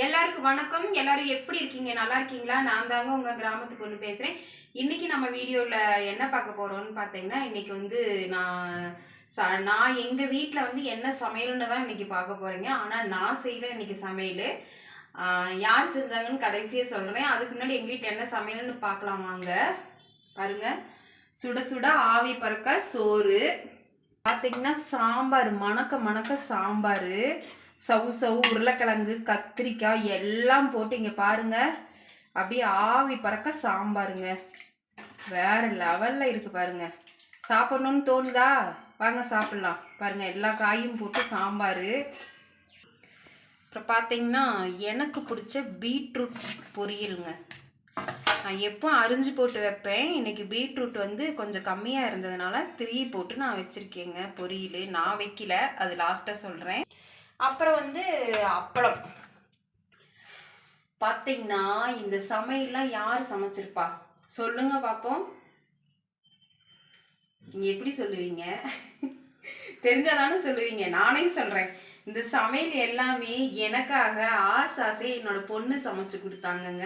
எல்லாருக்கும் வணக்கம். எல்லாரும் எப்படி இருக்கீங்க? நல்லா இருக்கீங்களா? நான் தாங்க உங்க கிராமத்து பொண்ணு பேசுறேன். இன்னைக்கு நம்ம வீடியோல என்ன பார்க்க போறோம்னு பார்த்தீங்கன்னா, இன்னைக்கு வந்து நான் எங்க வீட்ல வந்து என்ன சமையல்னு தான் இன்னைக்கு பார்க்க போறேங்க. ஆனா நான் செய்யற இன்னைக்கு சமையல் யார் செஞ்சாங்கன்னு கடைசியா சொல்றேன். அதுக்கு முன்னாடி எங்க வீட்ல என்ன சமையல்னு பார்க்கலாம் வாங்க. பாருங்க, சுட சுட ஆவி பறக்க சோறு, பார்த்தீங்கன்னா சாம்பார், மணக்க மணக்க சாம்பார், சவு சவு, உருளைக்கிழங்கு, கத்திரிக்காய் எல்லாம் போட்டு இங்கே பாருங்க, அப்படியே ஆவி பறக்க சாம்பாருங்க. வேற லெவல்ல இருக்கு பாருங்க. சாப்பிடணும்னு தோணுதா? வாங்க சாப்பிடலாம். பாருங்க, எல்லா காயும் போட்டு சாம்பார். அப்புறம் பார்த்தீங்கன்னா எனக்கு பிடிச்ச பீட்ரூட் பொரியலுங்க. நான் எப்போ அரிஞ்சு போட்டு வைப்பேன். இன்னைக்கு பீட்ரூட் வந்து கொஞ்சம் கம்மியாக இருந்ததுனால 3 போட்டு நான் வச்சுருக்கேங்க பொரியல். நான் வைக்கல, அது லாஸ்ட்டாக சொல்கிறேன். அப்புறம் வந்து அப்பளம். பார்த்தீங்கன்னா இந்த சமையல்லாம் யார் சமைச்சிருப்பா சொல்லுங்க பார்ப்போம். நீங்கள் எப்படி சொல்லுவீங்க? தெரிஞ்சாதானே சொல்லுவீங்க. நானே சொல்கிறேன். இந்த சமையல் எல்லாமே எனக்காக ஆசை என்னோட பொண்ணு சமைச்சு கொடுத்தாங்கங்க.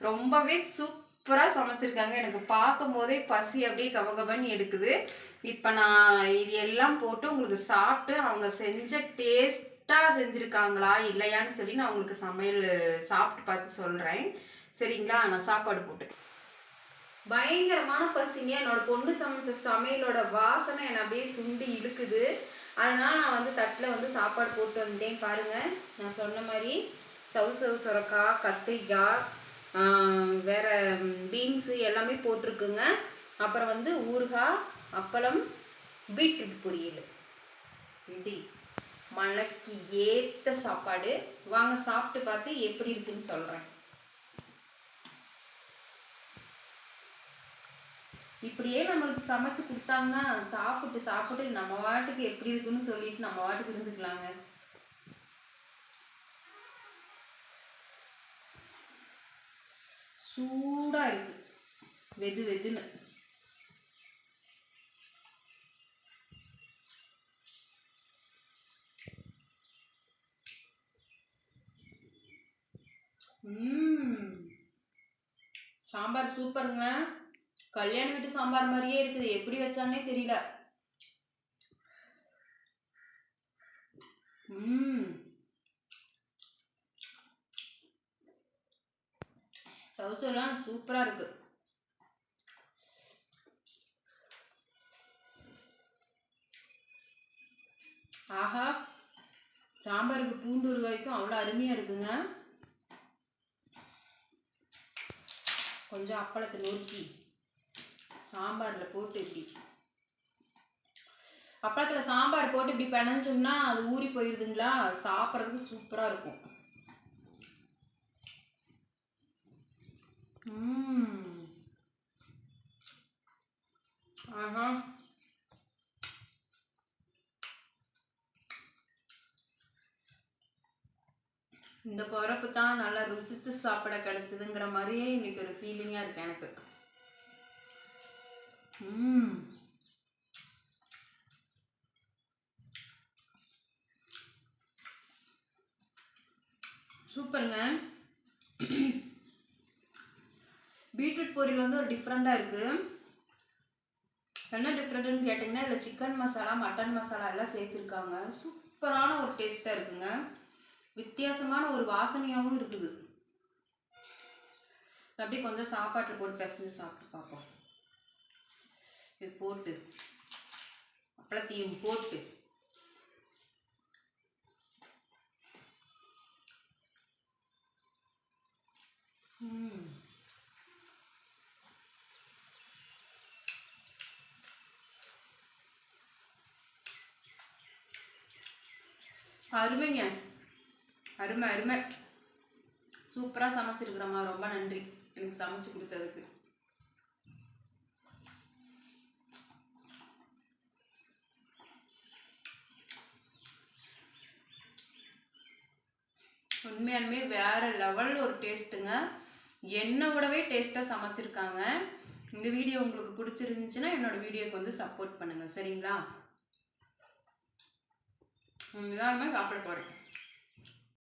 ரொம்பவே சூப்பராக சமைச்சிருக்காங்க. எனக்கு பார்க்கும் போதே பசி அப்படியே கபகபன்னு எடுக்குது. இப்போ நான் இது எல்லாம் போட்டு உங்களுக்கு சாப்பிட்டு அவங்க செஞ்ச டேஸ்ட்டாக செஞ்சுருக்காங்களா இல்லையான்னு சொல்லி நான் உங்களுக்கு சமையல் சாப்பிட்டு பார்த்து சொல்கிறேன். சரிங்களா? நான் சாப்பாடு போட்டு பயங்கரமான பசிங்க. என்னோட பொண்ணு சமைச்ச சமையலோட வாசனை என்னை அப்படியே சுண்டி இழுக்குது. அதனால நான் வந்து தட்டில் வந்து சாப்பாடு போட்டு வந்துட்டேன். பாருங்க, நான் சொன்ன மாதிரி சவு சவு, சுரக்காய், கத்திரிக்காய், வேற பீன்ஸு எல்லாமே போட்டிருக்குங்க. அப்புறம் வந்து ஊறுகாய், அப்பளம், பீட்ரூட் பொரியல். இப்படி மழைக்கு ஏற்ற சாப்பாடு. வாங்க சாப்பிட்டு பார்த்து எப்படி இருக்குன்னு சொல்கிறேன். இப்படியே நம்மளுக்கு சமைச்சு கொடுத்தாங்கன்னா சாப்பிட்டு சாப்பிட்டு நம்ம வாட்டுக்கு எப்படி இருக்குன்னு சொல்லிட்டு நம்ம வாட்டுக்கு இருந்துக்கலாங்க. சூடா இருக்கு, வெது வெதுன்னு. சாம்பார் சூப்பருங்க. கல்யாண வீட்டு சாம்பார் மாதிரியே இருக்குது. எப்படி வச்சானே தெரியல. சவுசெல்லாம் சூப்பரா இருக்கு. ஆஹா, சாம்பாருக்கு பூண்டு ஊறுகாய்க்கும் அவ்வளோ அருமையா இருக்குங்க. கொஞ்சம் அப்பளத்தை நொறுக்கி சாம்பாரில் போட்டு இப்படி அப்பளத்தில் சாம்பார் போட்டு இப்படி பிணைஞ்சோம்னா அது ஊறி போயிடுதுங்களா, சாப்பிட்றதுக்கு சூப்பராக இருக்கும். ஆஹா, இந்த பிறப்பு தான் நல்லா ருசிச்சு சாப்பிட கிடைச்சதுங்கிற மாதிரியே இன்னைக்கு ஒரு ஃபீலிங்காக இருக்கு எனக்கு. சூப்பருங்க. பீட்ரூட் பொரியல் வந்து ஒரு டிஃப்ரெண்டாக இருக்கு. என்ன டிஃப்ரெண்ட்னு கேட்டிங்கன்னா, இதில் சிக்கன் மசாலா, மட்டன் மசாலா எல்லாம் சேர்த்துருக்காங்க. சூப்பரான ஒரு டேஸ்ட்டாக இருக்குங்க. வித்தியாசமான ஒரு வாசனையாகவும் இருக்குது. அப்படியே கொஞ்சம் சாப்பாட்டில் போட்டு பிசைஞ்சு சாப்பிட்டு பார்ப்போம். இது போட்டு அப்பளத்தையும் போட்டு அருமைங்க. அருமை அருமை. சூப்பராக சமைச்சிருக்கிறோம்மா. ரொம்ப நன்றி எனக்கு சமைச்சு கொடுத்ததுக்கு. உண்மையாலுமே வேற லெவல் ஒரு டேஸ்ட்டுங்க. என்னை விடவே டேஸ்ட்டாக சமைச்சிருக்காங்க. இந்த வீடியோ உங்களுக்கு பிடிச்சிருந்துச்சுன்னா என்னோட வீடியோக்கு வந்து சப்போர்ட் பண்ணுங்க. சரிங்களா? நிதானமாக சாப்பிட போகிறேன்.